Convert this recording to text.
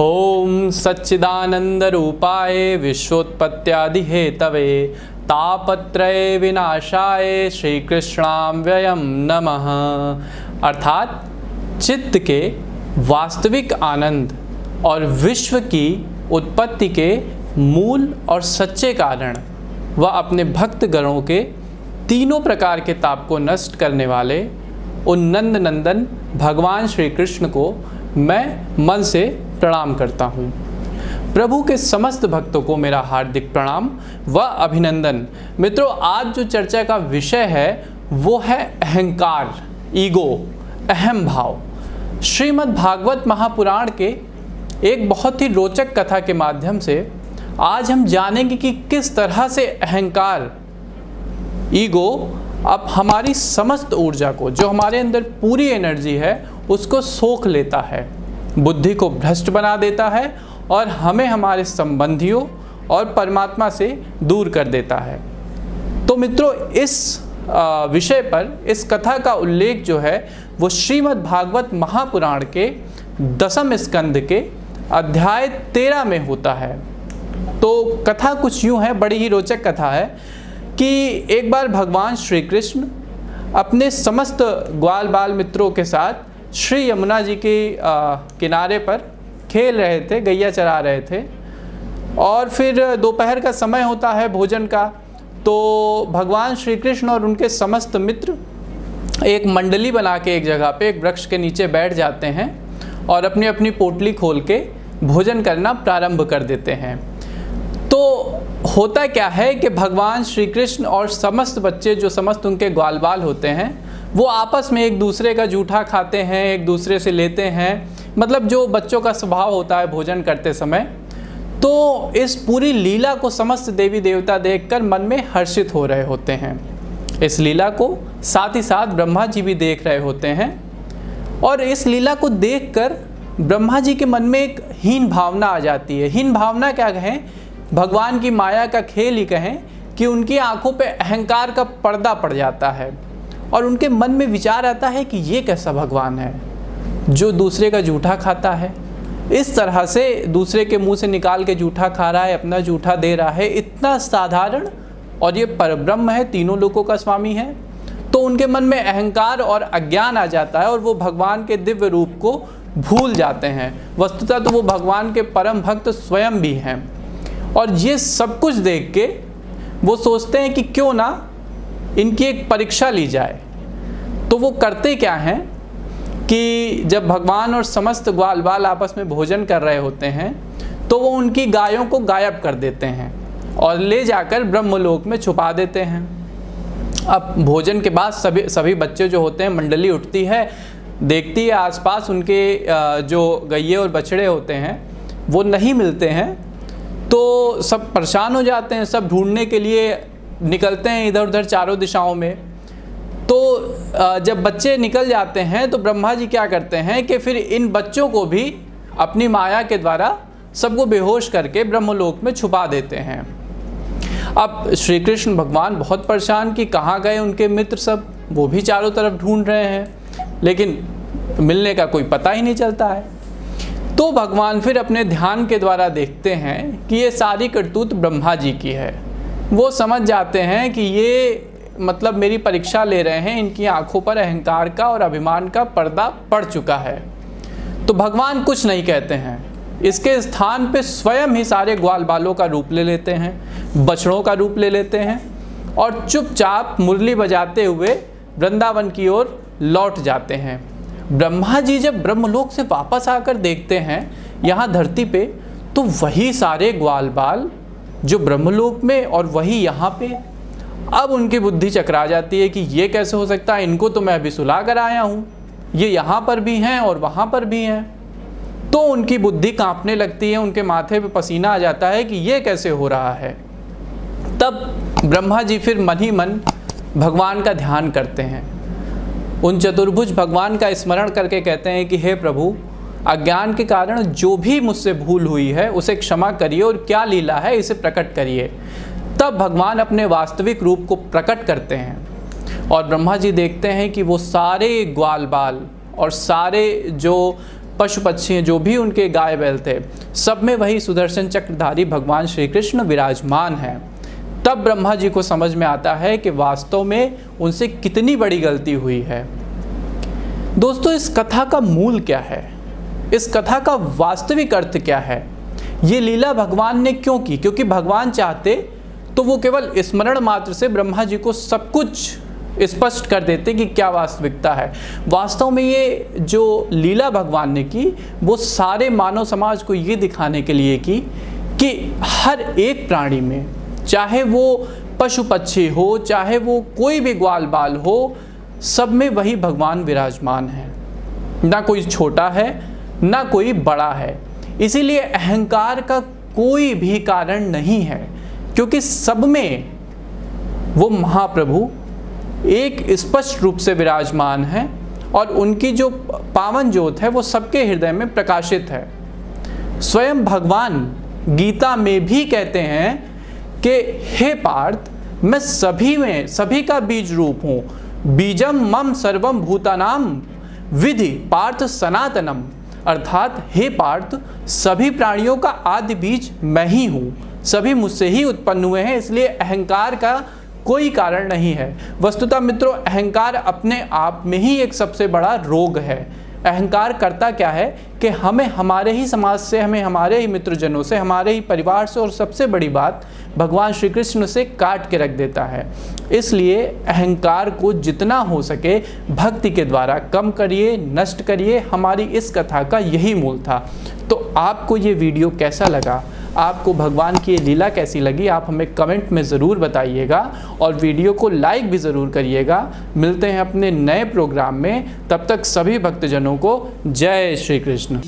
ओम सच्चिदानंदरूपाय विश्वोत्पत्त्यादिहेतवे तापत्रय विनाशाय श्री कृष्णाम्ययं नमः। अर्थात चित्त के वास्तविक आनंद और विश्व की उत्पत्ति के मूल और सच्चे कारण व अपने भक्त गणों के तीनों प्रकार के ताप को नष्ट करने वाले उन नंद नंदन भगवान श्री कृष्ण को मैं मन से प्रणाम करता हूँ। प्रभु के समस्त भक्तों को मेरा हार्दिक प्रणाम व अभिनंदन। मित्रों, आज जो चर्चा का विषय है वो है अहंकार, ईगो, अहम भाव। श्रीमद् भागवत महापुराण के एक बहुत ही रोचक कथा के माध्यम से आज हम जानेंगे कि किस तरह से अहंकार, ईगो अब हमारी समस्त ऊर्जा को, जो हमारे अंदर पूरी एनर्जी है, उसको सोख लेता है, बुद्धि को भ्रष्ट बना देता है और हमें हमारे संबंधियों और परमात्मा से दूर कर देता है। तो मित्रों, इस विषय पर इस कथा का उल्लेख जो है वो श्रीमद् भागवत महापुराण के 10वें स्कंद के अध्याय 13 में होता है। तो कथा कुछ यूँ है, बड़ी ही रोचक कथा है कि एक बार भगवान श्री कृष्ण अपने समस्त ग्वाल बाल मित्रों के साथ श्री यमुना जी के किनारे पर खेल रहे थे, गैया चरा रहे थे। और फिर दोपहर का समय होता है भोजन का, तो भगवान श्री कृष्ण और उनके समस्त मित्र एक मंडली बना के एक जगह पे एक वृक्ष के नीचे बैठ जाते हैं और अपनी अपनी पोटली खोल के भोजन करना प्रारंभ कर देते हैं। तो होता क्या है कि भगवान श्री कृष्ण और समस्त बच्चे, जो समस्त उनके ग्वाल बाल होते हैं, वो आपस में एक दूसरे का जूठा खाते हैं, एक दूसरे से लेते हैं, मतलब जो बच्चों का स्वभाव होता है भोजन करते समय। तो इस पूरी लीला को समस्त देवी देवता देखकर मन में हर्षित हो रहे होते हैं। इस लीला को साथ ही साथ ब्रह्मा जी भी देख रहे होते हैं और इस लीला को देखकर ब्रह्मा जी के मन में एक हीन भावना आ जाती है। हीन भावना क्या कहें, भगवान की माया का खेल ही कहें कि उनकी आंखों पे अहंकार का पर्दा पड़ जाता है और उनके मन में विचार आता है कि ये कैसा भगवान है जो दूसरे का जूठा खाता है, इस तरह से दूसरे के मुंह से निकाल के जूठा खा रहा है, अपना जूठा दे रहा है, इतना साधारण, और ये परब्रह्म है, तीनों लोकों का स्वामी है। तो उनके मन में अहंकार और अज्ञान आ जाता है और वो भगवान के दिव्य रूप को भूल जाते हैं। वस्तुतः तो वो भगवान के परम भक्त स्वयं भी हैं। और ये सब कुछ देख के वो सोचते हैं कि क्यों ना इनकी एक परीक्षा ली जाए। तो वो करते क्या हैं कि जब भगवान और समस्त ग्वाल बाल आपस में भोजन कर रहे होते हैं तो वो उनकी गायों को गायब कर देते हैं और ले जाकर ब्रह्मलोक में छुपा देते हैं। अब भोजन के बाद सभी बच्चे जो होते हैं, मंडली उठती है, देखती है आसपास उनके जो गैये और बछड़े होते हैं वो नहीं मिलते हैं। तो सब परेशान हो जाते हैं, सब ढूंढने के लिए निकलते हैं इधर उधर चारों दिशाओं में। तो जब बच्चे निकल जाते हैं तो ब्रह्मा जी क्या करते हैं कि फिर इन बच्चों को भी अपनी माया के द्वारा सबको बेहोश करके ब्रह्मलोक में छुपा देते हैं। अब श्री कृष्ण भगवान बहुत परेशान कि कहाँ गए उनके मित्र सब, वो भी चारों तरफ ढूंढ रहे हैं लेकिन मिलने का कोई पता ही नहीं चलता है। तो भगवान फिर अपने ध्यान के द्वारा देखते हैं कि ये सारी करतूत ब्रह्मा जी की है। वो समझ जाते हैं कि ये मतलब मेरी परीक्षा ले रहे हैं, इनकी आंखों पर अहंकार का और अभिमान का पर्दा पड़ चुका है। तो भगवान कुछ नहीं कहते हैं, इसके स्थान पे स्वयं ही सारे ग्वाल बालों का रूप ले लेते हैं, बछड़ों का रूप ले लेते हैं और चुपचाप मुरली बजाते हुए वृंदावन की ओर लौट जाते हैं। ब्रह्मा जी जब ब्रह्मलोक से वापस आकर देखते हैं यहाँ धरती पे, तो वही सारे ग्वाल बाल जो ब्रह्मलोक में और वही यहाँ पे। अब उनकी बुद्धि चकरा जाती है कि ये कैसे हो सकता है, इनको तो मैं अभी सुला कर आया हूँ, ये यहाँ पर भी हैं और वहाँ पर भी हैं। तो उनकी बुद्धि कांपने लगती है, उनके माथे पे पसीना आ जाता है कि ये कैसे हो रहा है। तब ब्रह्मा जी फिर मन ही मन भगवान का ध्यान करते हैं, उन चतुर्भुज भगवान का स्मरण करके कहते हैं कि हे प्रभु, अज्ञान के कारण जो भी मुझसे भूल हुई है उसे क्षमा करिए और क्या लीला है इसे प्रकट करिए। तब भगवान अपने वास्तविक रूप को प्रकट करते हैं और ब्रह्मा जी देखते हैं कि वो सारे ग्वाल बाल और सारे जो पशु पक्षी जो भी उनके गाय बैल थे, सब में वही सुदर्शन चक्रधारी भगवान श्री कृष्ण विराजमान हैं। तब ब्रह्मा जी को समझ में आता है कि वास्तव में उनसे कितनी बड़ी गलती हुई है। दोस्तों, इस कथा का मूल क्या है? इस कथा का वास्तविक अर्थ क्या है? ये लीला भगवान ने क्यों की? क्योंकि भगवान चाहते तो वो केवल स्मरण मात्र से ब्रह्मा जी को सब कुछ स्पष्ट कर देते कि क्या वास्तविकता है। वास्तव में ये जो लीला भगवान ने की वो सारे मानव समाज को ये दिखाने के लिए की कि हर एक प्राणी में, चाहे वो पशु पक्षी हो, चाहे वो कोई भी ग्वाल बाल हो, सब में वही भगवान विराजमान है। ना कोई छोटा है, ना कोई बड़ा है। इसीलिए अहंकार का कोई भी कारण नहीं है, क्योंकि सब में वो महाप्रभु एक स्पष्ट रूप से विराजमान है और उनकी जो पावन ज्योत है वो सबके हृदय में प्रकाशित है। स्वयं भगवान गीता में भी कहते हैं कि हे पार्थ, मैं सभी का बीज रूप हूँ। बीजम मम सर्वम भूतानाम विधि पार्थ सनातनम। अर्थात हे पार्थ, सभी प्राणियों का आदि बीज मैं ही हूँ, सभी मुझसे ही उत्पन्न हुए हैं। इसलिए अहंकार का कोई कारण नहीं है। वस्तुतः मित्रों, अहंकार अपने आप में ही एक सबसे बड़ा रोग है। अहंकार करता क्या है कि हमें हमारे ही समाज से, हमें हमारे ही मित्रजनों से, हमारे ही परिवार से और सबसे बड़ी बात भगवान श्री कृष्ण से काट के रख देता है। इसलिए अहंकार को जितना हो सके भक्ति के द्वारा कम करिए, नष्ट करिए। हमारी इस कथा का यही मूल था। तो आपको ये वीडियो कैसा लगा, आपको भगवान की ये लीला कैसी लगी, आप हमें कमेंट में ज़रूर बताइएगा और वीडियो को लाइक भी ज़रूर करिएगा। मिलते हैं अपने नए प्रोग्राम में, तब तक सभी भक्तजनों को जय श्री कृष्ण।